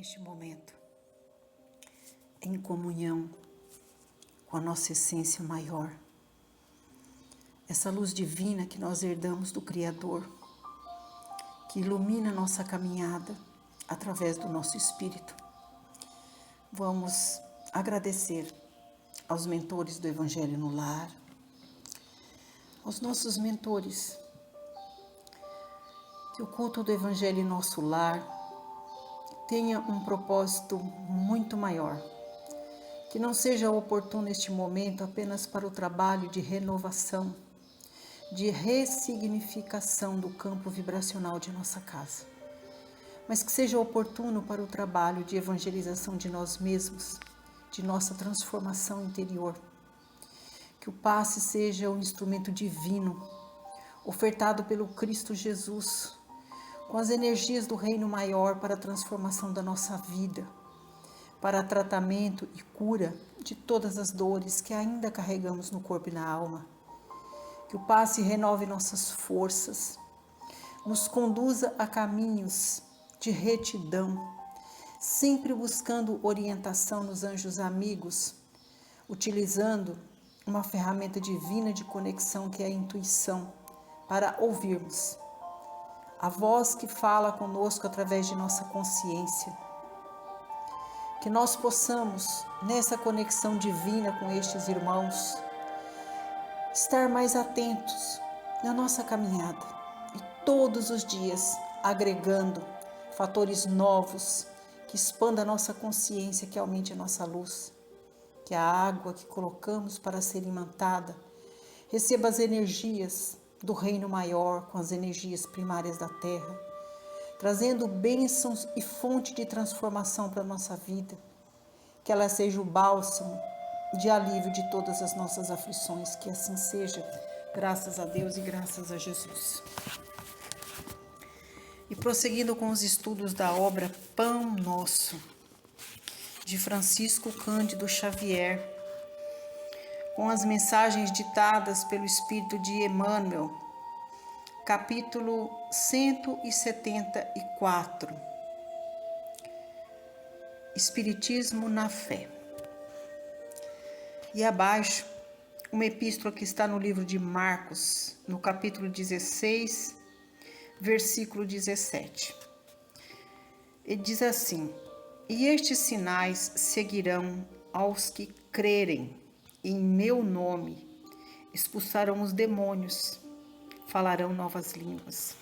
neste momento, em comunhão com a nossa essência maior, essa luz divina que nós herdamos do Criador, que ilumina nossa caminhada através do nosso espírito. Vamos agradecer aos mentores do Evangelho no Lar, aos nossos mentores, que o culto do Evangelho em nosso lar tenha um propósito muito maior, que não seja oportuno este momento apenas para o trabalho de renovação, de ressignificação do campo vibracional de nossa casa, mas que seja oportuno para o trabalho de evangelização de nós mesmos, de nossa transformação interior. Que o passe seja um instrumento divino, ofertado pelo Cristo Jesus, com as energias do reino maior para a transformação da nossa vida, para tratamento e cura de todas as dores que ainda carregamos no corpo e na alma. Que o passe renove nossas forças, nos conduza a caminhos de retidão, sempre buscando orientação nos anjos amigos, utilizando uma ferramenta divina de conexão que é a intuição, para ouvirmos a voz que fala conosco através de nossa consciência. Que nós possamos, nessa conexão divina com estes irmãos, estar mais atentos na nossa caminhada e todos os dias agregando fatores novos que expandam a nossa consciência, que aumente a nossa luz, que a água que colocamos para ser imantada receba as energias do reino maior com as energias primárias da terra, trazendo bênçãos e fonte de transformação para a nossa vida, que ela seja o bálsamo de alívio de todas as nossas aflições, que assim seja, graças a Deus e graças a Jesus. E prosseguindo com os estudos da obra Pão Nosso, de Francisco Cândido Xavier, com as mensagens ditadas pelo Espírito de Emmanuel, capítulo 174, Espiritismo na Fé. E abaixo, uma epístola que está no livro de Marcos, no capítulo 16, versículo 17. Ele diz assim: "E estes sinais seguirão aos que crerem. Em meu nome expulsarão os demônios, falarão novas línguas."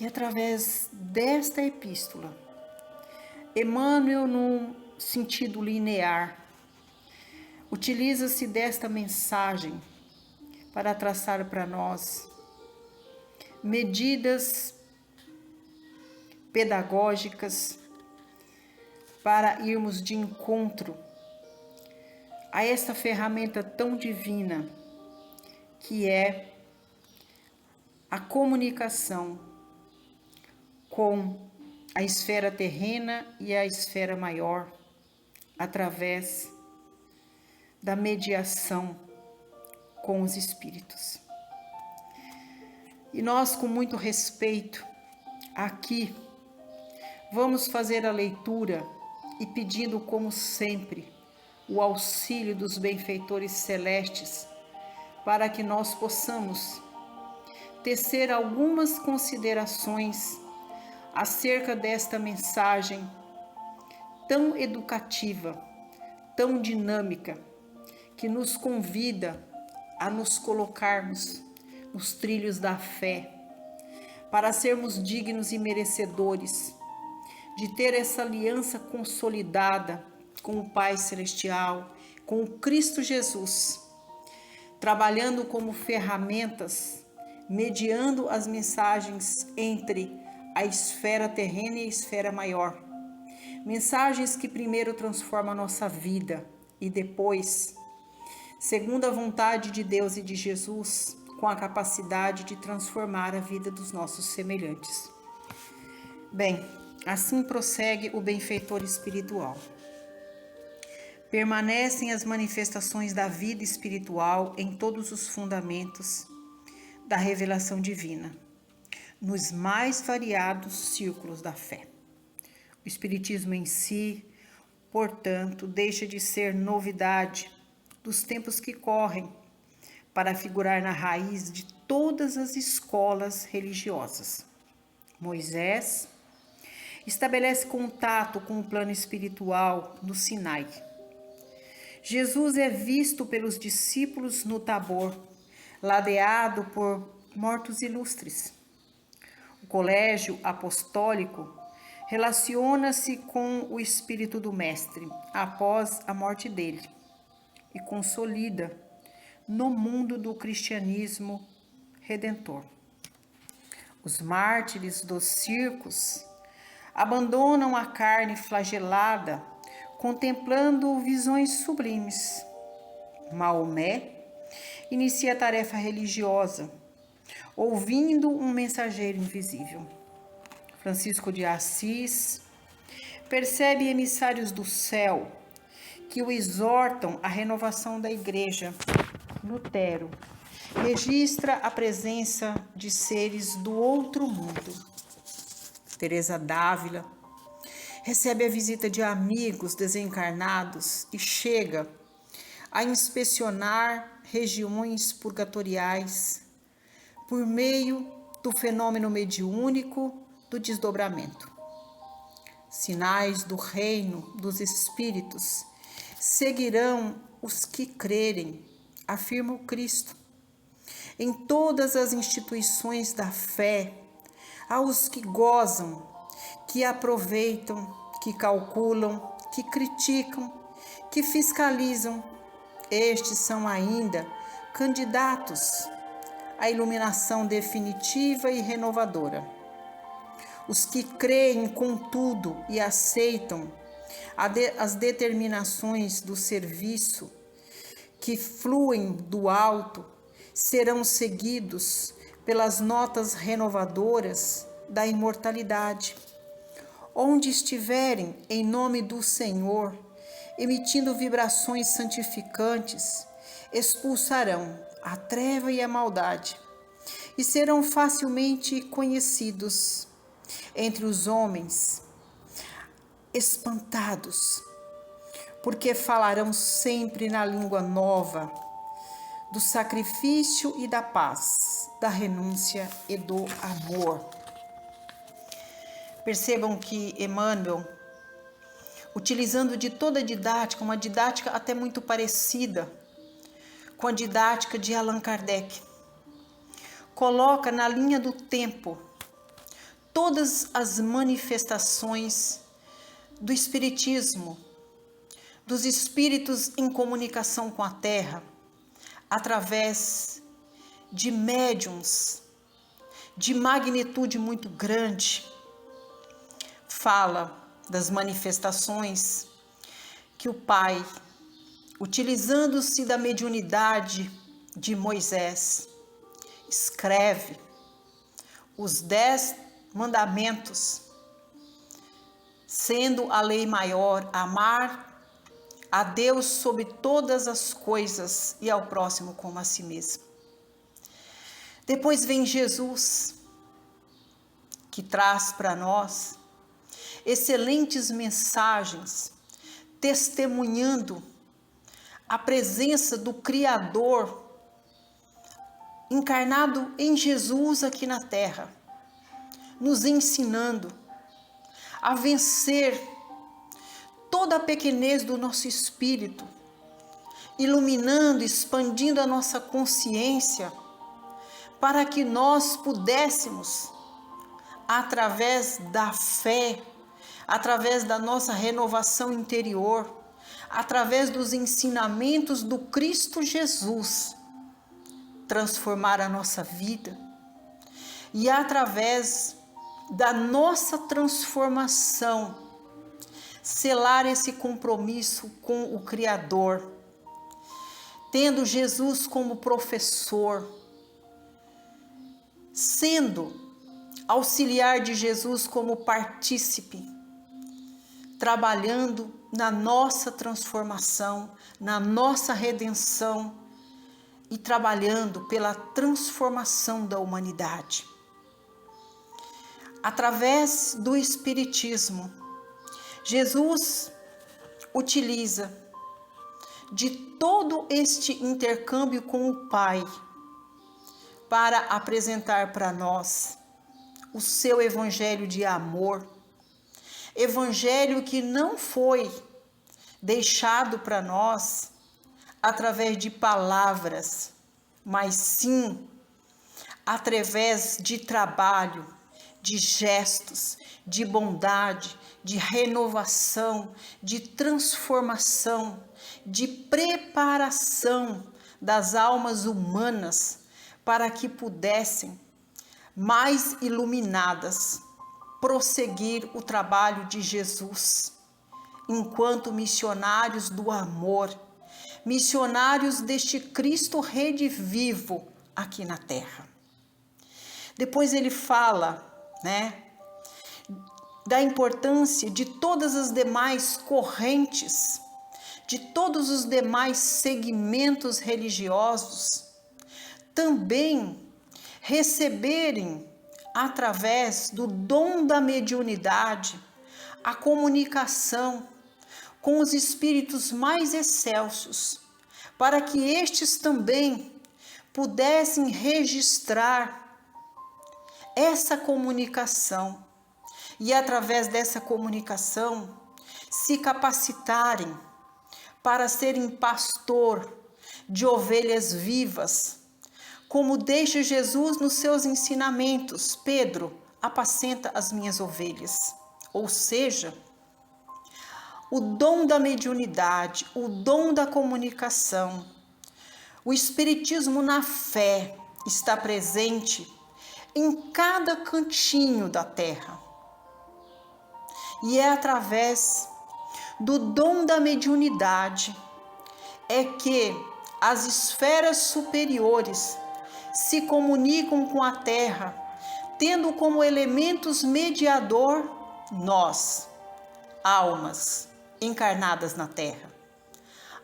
E através desta epístola, Emmanuel, num sentido linear, utiliza-se desta mensagem para traçar para nós medidas pedagógicas para irmos de encontro a essa ferramenta tão divina que é a comunicação com a esfera terrena e a esfera maior através da mediação com os espíritos. E nós, com muito respeito, aqui vamos fazer a leitura e pedindo, como sempre, o auxílio dos benfeitores celestes para que nós possamos tecer algumas considerações acerca desta mensagem tão educativa, tão dinâmica, que nos convida a nos colocarmos nos trilhos da fé, para sermos dignos e merecedores de ter essa aliança consolidada com o Pai Celestial, com o Cristo Jesus, trabalhando como ferramentas, mediando as mensagens entre a esfera terrena e a esfera maior. Mensagens que primeiro transformam a nossa vida e depois, segundo a vontade de Deus e de Jesus, com a capacidade de transformar a vida dos nossos semelhantes. Bem, assim prossegue o benfeitor espiritual. Permanecem as manifestações da vida espiritual em todos os fundamentos da revelação divina, nos mais variados círculos da fé. O Espiritismo em si, portanto, deixa de ser novidade dos tempos que correm para figurar na raiz de todas as escolas religiosas. Moisés estabelece contato com o plano espiritual no Sinai. Jesus é visto pelos discípulos no Tabor, ladeado por mortos ilustres. O colégio apostólico relaciona-se com o espírito do Mestre após a morte dele e consolida no mundo do cristianismo redentor. Os mártires dos circos abandonam a carne flagelada, contemplando visões sublimes. Maomé inicia a tarefa religiosa, ouvindo um mensageiro invisível. Francisco de Assis percebe emissários do céu que o exortam à renovação da igreja. Lutero registra a presença de seres do outro mundo. Teresa d'Ávila recebe a visita de amigos desencarnados e chega a inspecionar regiões purgatoriais por meio do fenômeno mediúnico do desdobramento. Sinais do reino dos espíritos seguirão os que crerem, afirma o Cristo. Em todas as instituições da fé, há os que gozam, que aproveitam, que calculam, que criticam, que fiscalizam. Estes são ainda candidatos à iluminação definitiva e renovadora. Os que creem, contudo, e aceitam as determinações do serviço que fluem do alto serão seguidos pelas notas renovadoras da imortalidade. Onde estiverem, em nome do Senhor, emitindo vibrações santificantes, expulsarão a treva e a maldade e serão facilmente conhecidos entre os homens, espantados, porque falarão sempre na língua nova do sacrifício e da paz, da renúncia e do amor. Percebam que Emmanuel, utilizando de toda a didática, uma didática até muito parecida com a didática de Allan Kardec, coloca na linha do tempo todas as manifestações do espiritismo, dos espíritos em comunicação com a Terra, através de médiuns de magnitude muito grande. Fala das manifestações que o Pai, utilizando-se da mediunidade de Moisés, escreve os 10 mandamentos, sendo a lei maior amar a Deus sobre todas as coisas e ao próximo como a si mesmo. Depois vem Jesus, que traz para nós excelentes mensagens, testemunhando a presença do Criador encarnado em Jesus aqui na Terra, nos ensinando a vencer toda a pequenez do nosso espírito, iluminando, expandindo a nossa consciência, para que nós pudéssemos, através da fé, através da nossa renovação interior, através dos ensinamentos do Cristo Jesus, transformar a nossa vida e através da nossa transformação, selar esse compromisso com o Criador, tendo Jesus como professor, sendo auxiliar de Jesus como partícipe, trabalhando na nossa transformação, na nossa redenção e trabalhando pela transformação da humanidade. Através do Espiritismo, Jesus utiliza de todo este intercâmbio com o Pai para apresentar para nós o seu evangelho de amor, evangelho que não foi deixado para nós através de palavras, mas sim através de trabalho, de gestos, de bondade, de renovação, de transformação, de preparação das almas humanas para que pudessem, mais iluminadas, prosseguir o trabalho de Jesus, enquanto missionários do amor, missionários deste Cristo redivivo aqui na terra. Depois ele fala, da importância de todas as demais correntes, de todos os demais segmentos religiosos, também receberem, através do dom da mediunidade, a comunicação com os espíritos mais excelsos, para que estes também pudessem registrar essa comunicação e, através dessa comunicação, se capacitarem para serem pastor de ovelhas vivas, como deixa Jesus nos seus ensinamentos: Pedro, apacenta as minhas ovelhas. Ou seja, o dom da mediunidade, o dom da comunicação, o espiritismo na fé está presente em cada cantinho da terra. E é através do dom da mediunidade é que as esferas superiores se comunicam com a terra, tendo como elementos mediador nós, almas encarnadas na terra.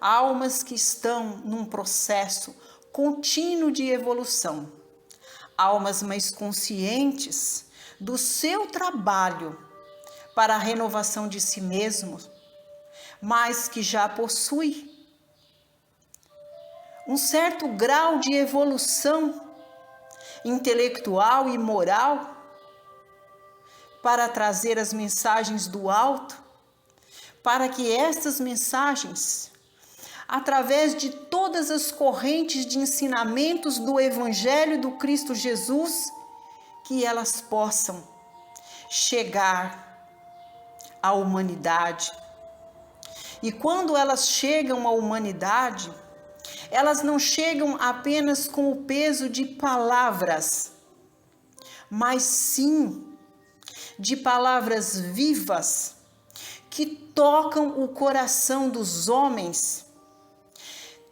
Almas que estão num processo contínuo de evolução. Almas mais conscientes do seu trabalho para a renovação de si mesmos, mas que já possui um certo grau de evolução intelectual e moral para trazer as mensagens do alto, para que estas mensagens, através de todas as correntes de ensinamentos do Evangelho do Cristo Jesus, que elas possam chegar à humanidade. E quando elas chegam à humanidade, elas não chegam apenas com o peso de palavras, mas sim de palavras vivas que tocam o coração dos homens,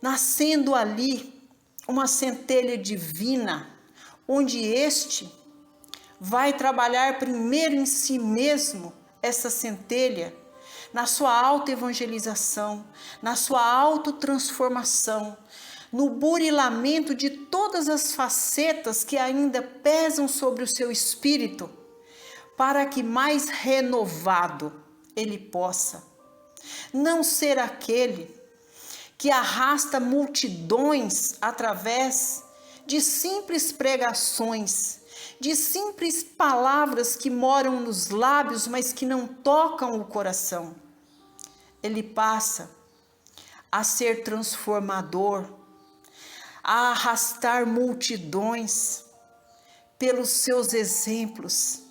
nascendo ali uma centelha divina, onde este vai trabalhar primeiro em si mesmo essa centelha, na sua autoevangelização, na sua autotransformação, no burilamento de todas as facetas que ainda pesam sobre o seu espírito, para que mais renovado ele possa não ser aquele que arrasta multidões através de simples pregações, de simples palavras que moram nos lábios, mas que não tocam o coração. Ele passa a ser transformador, a arrastar multidões pelos seus exemplos,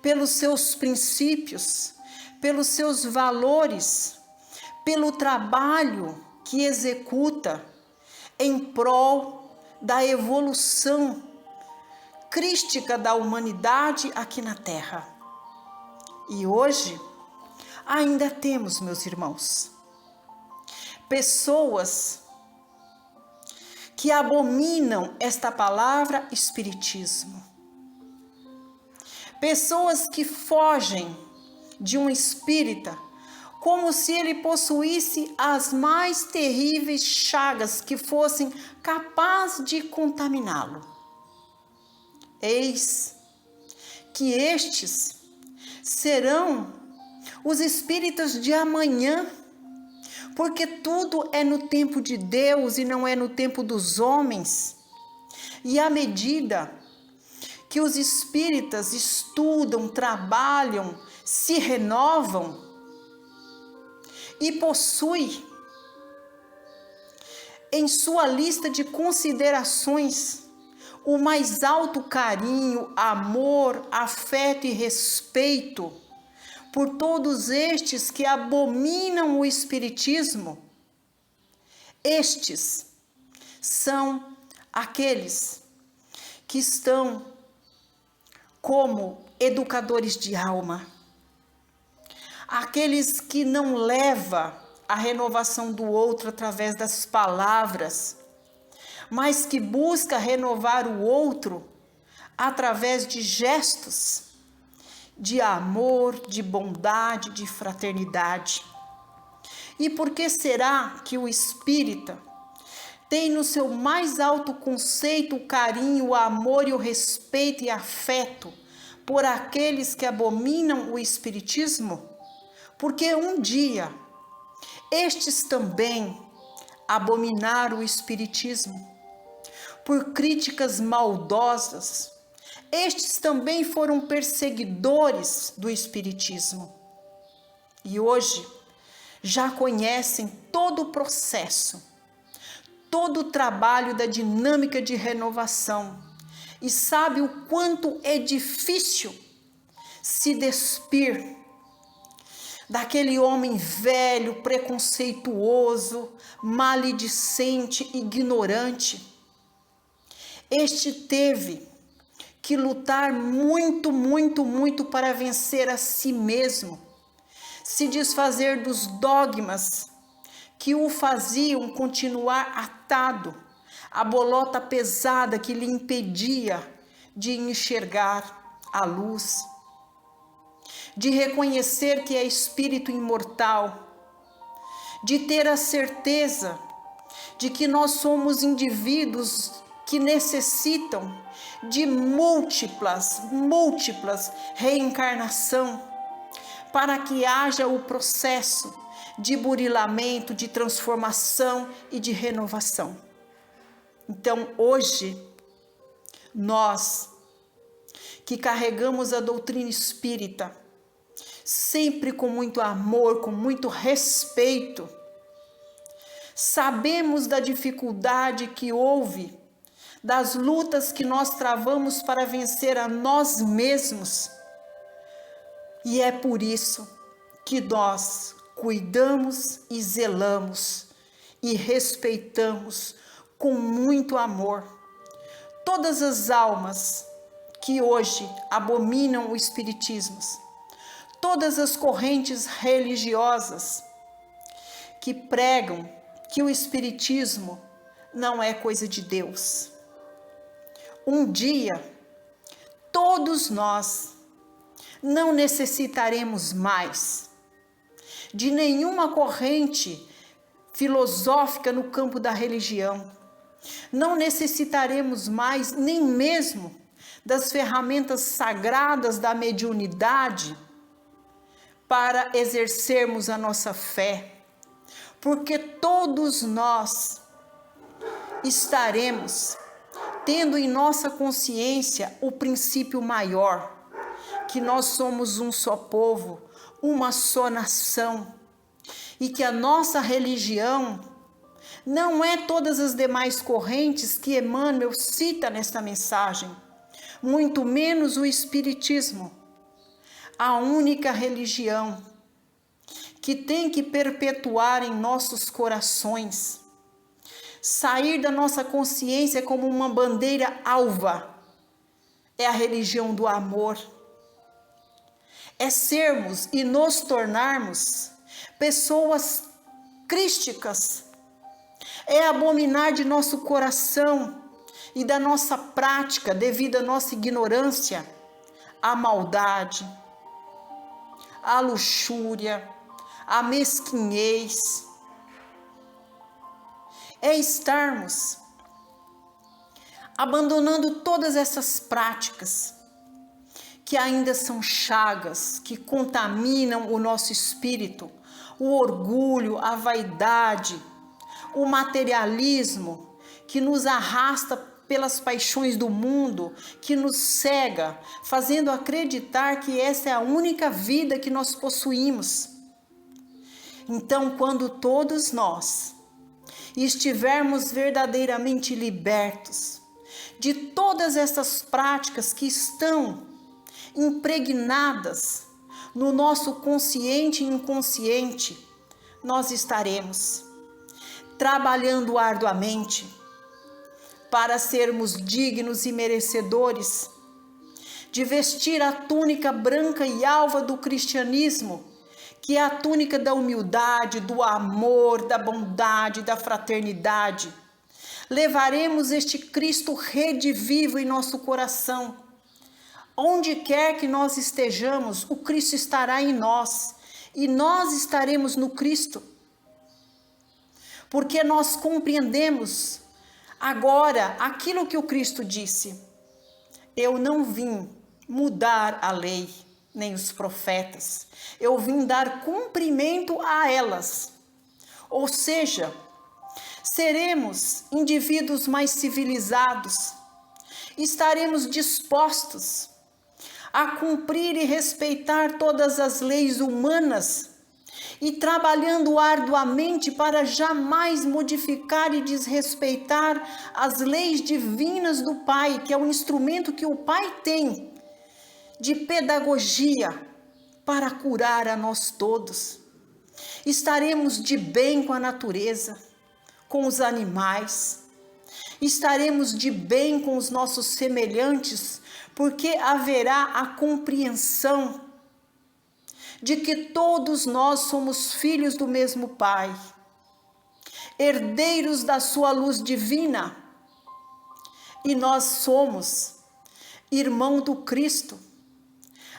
pelos seus princípios, pelos seus valores, pelo trabalho que executa em prol da evolução crística da humanidade aqui na Terra. E hoje ainda temos, meus irmãos, pessoas que abominam esta palavra espiritismo. Pessoas que fogem de um espírita como se ele possuísse as mais terríveis chagas que fossem capazes de contaminá-lo. Eis que estes serão os espíritas de amanhã, porque tudo é no tempo de Deus e não é no tempo dos homens. E à medida que os espíritas estudam, trabalham, se renovam e possuem em sua lista de considerações o mais alto carinho, amor, afeto e respeito por todos estes que abominam o espiritismo, estes são aqueles que estão como educadores de alma, aqueles que não levam a renovação do outro através das palavras, mas que busca renovar o outro através de gestos de amor, de bondade, de fraternidade. E por que será que o espírita tem no seu mais alto conceito o carinho, o amor e o respeito e afeto por aqueles que abominam o espiritismo? Porque um dia estes também abominaram o espiritismo por críticas maldosas. Estes também foram perseguidores do espiritismo. E hoje já conhecem todo o processo, todo o trabalho da dinâmica de renovação e sabe o quanto é difícil se despir daquele homem velho, preconceituoso, maledicente, ignorante. Este teve que lutar muito, muito, muito para vencer a si mesmo, se desfazer dos dogmas que o faziam continuar atado à bolota pesada que lhe impedia de enxergar a luz, de reconhecer que é espírito imortal, de ter a certeza de que nós somos indivíduos que necessitam de múltiplas reencarnação para que haja o processo de burilamento, de transformação e de renovação. Então, hoje, nós que carregamos a doutrina espírita, sempre com muito amor, com muito respeito, sabemos da dificuldade que houve, das lutas que nós travamos para vencer a nós mesmos. E é por isso que nós cuidamos e zelamos e respeitamos com muito amor todas as almas que hoje abominam o espiritismo, todas as correntes religiosas que pregam que o espiritismo não é coisa de Deus. Um dia, todos nós não necessitaremos mais de nenhuma corrente filosófica no campo da religião. Não necessitaremos mais nem mesmo das ferramentas sagradas da mediunidade para exercermos a nossa fé, porque todos nós estaremos tendo em nossa consciência o princípio maior, que nós somos um só povo, uma só nação, e que a nossa religião não é todas as demais correntes que Emmanuel cita nesta mensagem, muito menos o espiritismo. A única religião que tem que perpetuar em nossos corações, sair da nossa consciência como uma bandeira alva, é a religião do amor. É sermos e nos tornarmos pessoas crísticas. É abominar de nosso coração e da nossa prática, devido à nossa ignorância, a maldade, a luxúria, a mesquinhez. É estarmos abandonando todas essas práticas que ainda são chagas, que contaminam o nosso espírito, o orgulho, a vaidade, o materialismo, que nos arrasta pelas paixões do mundo, que nos cega, fazendo acreditar que essa é a única vida que nós possuímos. Então, quando todos nós estivermos verdadeiramente libertos de todas essas práticas que estão impregnadas no nosso consciente e inconsciente, nós estaremos trabalhando arduamente para sermos dignos e merecedores de vestir a túnica branca e alva do cristianismo, que é a túnica da humildade, do amor, da bondade, da fraternidade. Levaremos este Cristo redivivo em nosso coração. Onde quer que nós estejamos, o Cristo estará em nós e nós estaremos no Cristo. Porque nós compreendemos agora aquilo que o Cristo disse: eu não vim mudar a lei, nem os profetas, eu vim dar cumprimento a elas. Ou seja, seremos indivíduos mais civilizados, estaremos dispostos a cumprir e respeitar todas as leis humanas e trabalhando arduamente para jamais modificar e desrespeitar as leis divinas do Pai, que é o instrumento que o Pai tem de pedagogia para curar a nós todos. Estaremos de bem com a natureza, com os animais, estaremos de bem com os nossos semelhantes, porque haverá a compreensão de que todos nós somos filhos do mesmo Pai, herdeiros da sua luz divina, e nós somos irmão do Cristo,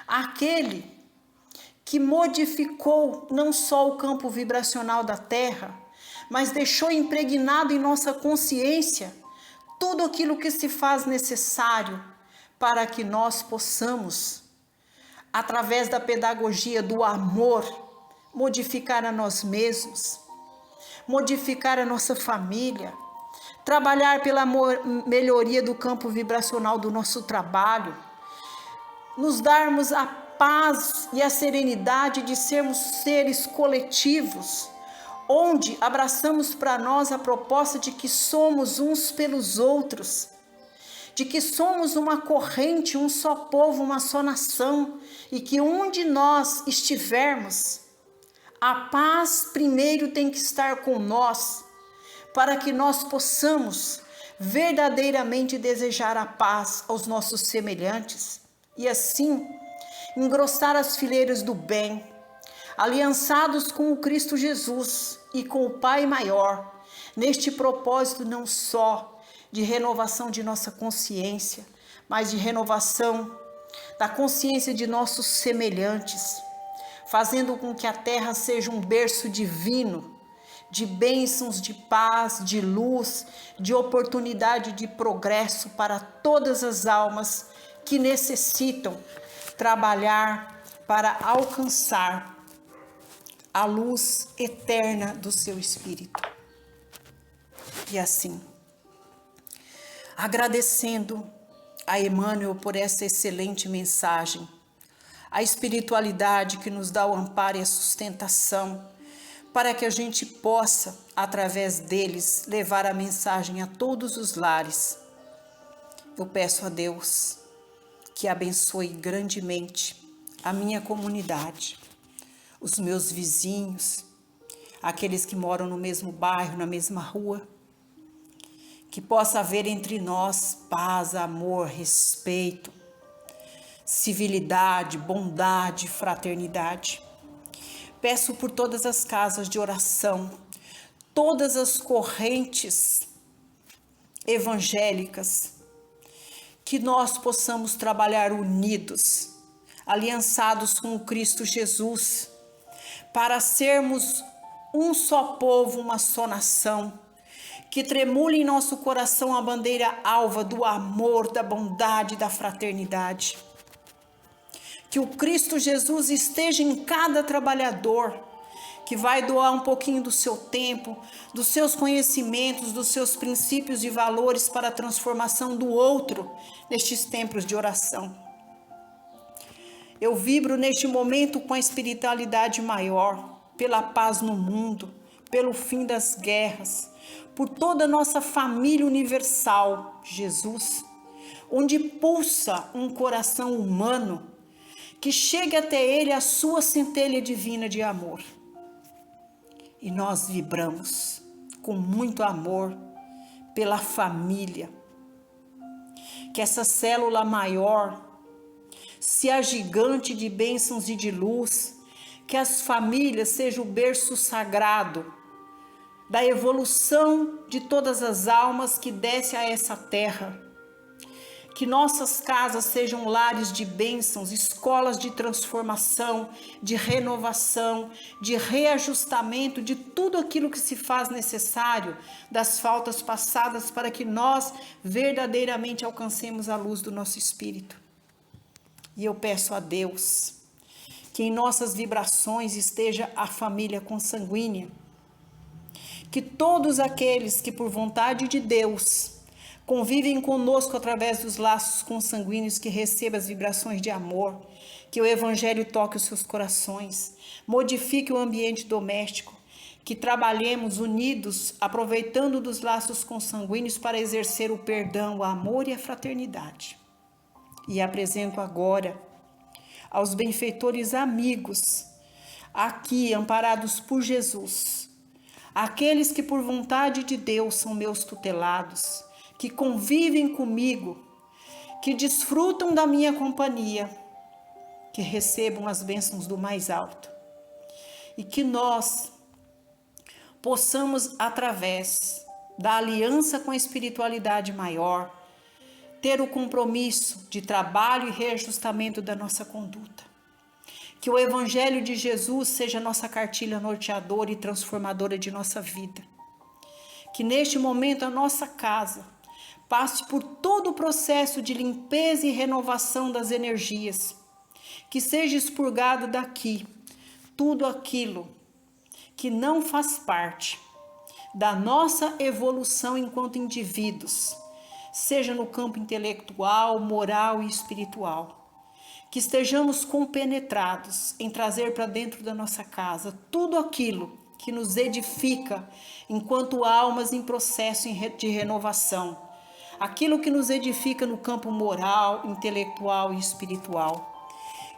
aquele que modificou não só o campo vibracional da Terra, mas deixou impregnado em nossa consciência tudo aquilo que se faz necessário para que nós possamos, através da pedagogia do amor, modificar a nós mesmos, modificar a nossa família, trabalhar pela melhoria do campo vibracional do nosso trabalho, nos darmos a paz e a serenidade de sermos seres coletivos, onde abraçamos para nós a proposta de que somos uns pelos outros, de que somos uma corrente, um só povo, uma só nação, e que onde nós estivermos, a paz primeiro tem que estar com nós, para que nós possamos verdadeiramente desejar a paz aos nossos semelhantes, e assim engrossar as fileiras do bem, aliançados com o Cristo Jesus e com o Pai maior, neste propósito não só de renovação de nossa consciência, mas de renovação da consciência de nossos semelhantes, fazendo com que a terra seja um berço divino, de bênçãos, de paz, de luz, de oportunidade de progresso para todas as almas que necessitam trabalhar para alcançar a luz eterna do seu Espírito. E assim, agradecendo a Emmanuel por essa excelente mensagem, a espiritualidade que nos dá o amparo e a sustentação, para que a gente possa, através deles, levar a mensagem a todos os lares. Eu peço a Deus que abençoe grandemente a minha comunidade, os meus vizinhos, aqueles que moram no mesmo bairro, na mesma rua, que possa haver entre nós paz, amor, respeito, civilidade, bondade, fraternidade. Peço por todas as casas de oração, todas as correntes evangélicas, que nós possamos trabalhar unidos, aliançados com o Cristo Jesus, para sermos um só povo, uma só nação, que tremule em nosso coração a bandeira alva do amor, da bondade, da fraternidade. Que o Cristo Jesus esteja em cada trabalhador que vai doar um pouquinho do seu tempo, dos seus conhecimentos, dos seus princípios e valores para a transformação do outro nestes tempos de oração. Eu vibro neste momento com a espiritualidade maior, pela paz no mundo, pelo fim das guerras, por toda a nossa família universal, Jesus, onde pulsa um coração humano que chegue até ele a sua centelha divina de amor. E nós vibramos com muito amor pela família. Que essa célula maior se agigante de bênçãos e de luz, que as famílias sejam o berço sagrado da evolução de todas as almas que desce a essa terra. Que nossas casas sejam lares de bênçãos, escolas de transformação, de renovação, de reajustamento de tudo aquilo que se faz necessário das faltas passadas para que nós verdadeiramente alcancemos a luz do nosso espírito. E eu peço a Deus que em nossas vibrações esteja a família consanguínea, que todos aqueles que por vontade de Deus convivem conosco através dos laços consanguíneos, que recebam as vibrações de amor, que o Evangelho toque os seus corações, modifique o ambiente doméstico, que trabalhemos unidos, aproveitando dos laços consanguíneos para exercer o perdão, o amor e a fraternidade. E apresento agora aos benfeitores amigos, aqui amparados por Jesus, aqueles que por vontade de Deus são meus tutelados, que convivem comigo, que desfrutam da minha companhia, que recebam as bênçãos do mais alto. E que nós possamos, através da aliança com a espiritualidade maior, ter o compromisso de trabalho e reajustamento da nossa conduta. Que o Evangelho de Jesus seja nossa cartilha norteadora e transformadora de nossa vida. Que neste momento a nossa casa passe por todo o processo de limpeza e renovação das energias, que seja expurgado daqui tudo aquilo que não faz parte da nossa evolução enquanto indivíduos, seja no campo intelectual, moral e espiritual, que estejamos compenetrados em trazer para dentro da nossa casa tudo aquilo que nos edifica enquanto almas em processo de renovação, aquilo que nos edifica no campo moral, intelectual e espiritual.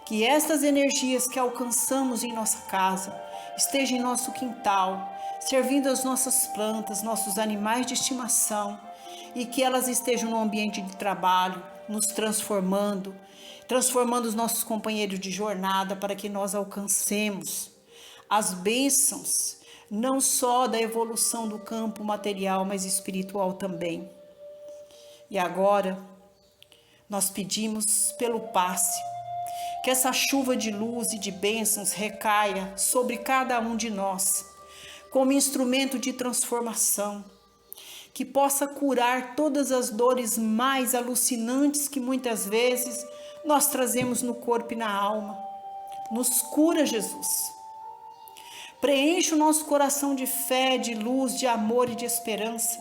Que estas energias que alcançamos em nossa casa estejam em nosso quintal, servindo as nossas plantas, nossos animais de estimação, e que elas estejam no ambiente de trabalho, nos transformando os nossos companheiros de jornada para que nós alcancemos as bênçãos, não só da evolução do campo material, mas espiritual também. E agora, nós pedimos pelo passe, que essa chuva de luz e de bênçãos recaia sobre cada um de nós, como instrumento de transformação, que possa curar todas as dores mais alucinantes que muitas vezes nós trazemos no corpo e na alma. Nos cura, Jesus. Preenche o nosso coração de fé, de luz, de amor e de esperança.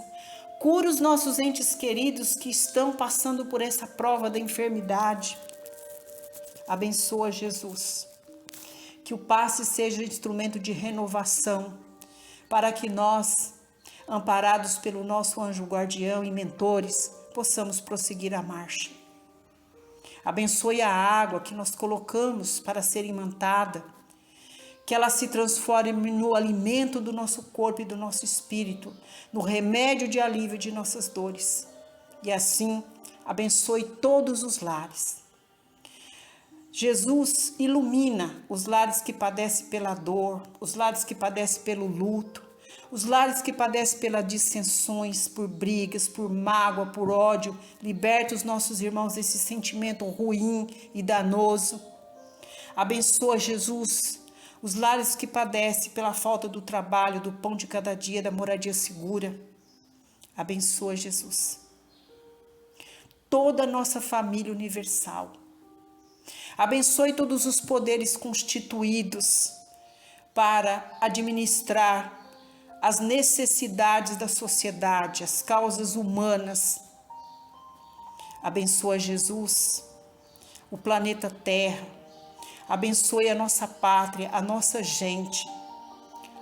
Cura os nossos entes queridos que estão passando por essa prova da enfermidade. Abençoa, Jesus. Que o passe seja instrumento de renovação, para que nós, amparados pelo nosso anjo guardião e mentores, possamos prosseguir a marcha. Abençoe a água que nós colocamos para ser imantada, que ela se transforme no alimento do nosso corpo e do nosso espírito, no remédio de alívio de nossas dores. E assim, abençoe todos os lares. Jesus ilumina os lares que padecem pela dor, os lares que padecem pelo luto, os lares que padecem pelas dissensões, por brigas, por mágoa, por ódio. Liberta os nossos irmãos desse sentimento ruim e danoso. Abençoa, Jesus, os lares que padecem pela falta do trabalho, do pão de cada dia, da moradia segura. Abençoa, Jesus, toda a nossa família universal. Abençoe todos os poderes constituídos para administrar as necessidades da sociedade, as causas humanas. Abençoa, Jesus, o planeta Terra. Abençoe a nossa pátria, a nossa gente.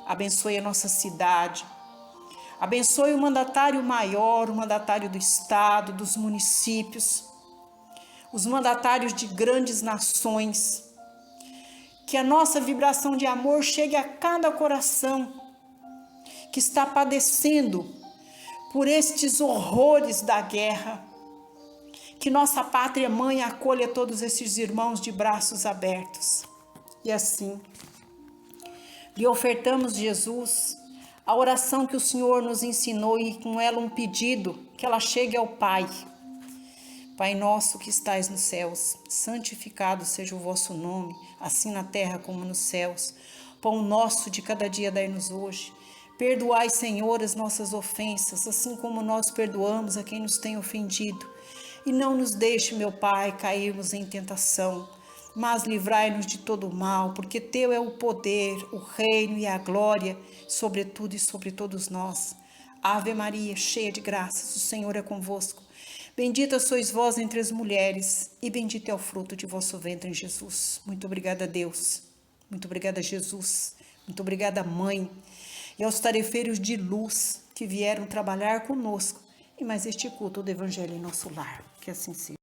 Abençoe a nossa cidade. Abençoe o mandatário maior, o mandatário do Estado, dos municípios, os mandatários de grandes nações. Que a nossa vibração de amor chegue a cada coração que está padecendo por estes horrores da guerra. Que nossa pátria mãe acolha todos esses irmãos de braços abertos. E assim, lhe ofertamos, Jesus, a oração que o Senhor nos ensinou e com ela um pedido que ela chegue ao Pai. Pai nosso que estais nos céus, santificado seja o vosso nome, assim na terra como nos céus. Pão nosso de cada dia dai-nos hoje. Perdoai, Senhor, as nossas ofensas, assim como nós perdoamos a quem nos tem ofendido. E não nos deixe, meu Pai, cairmos em tentação, mas livrai-nos de todo o mal, porque teu é o poder, o reino e a glória, sobre tudo e sobre todos nós. Ave Maria, cheia de graças, o Senhor é convosco. Bendita sois vós entre as mulheres, e bendito é o fruto de vosso ventre, Jesus. Muito obrigada, Deus. Muito obrigada, Jesus. Muito obrigada, Mãe. E aos tarefeiros de luz que vieram trabalhar conosco e mais este culto do Evangelho em nosso lar. Que assim seja.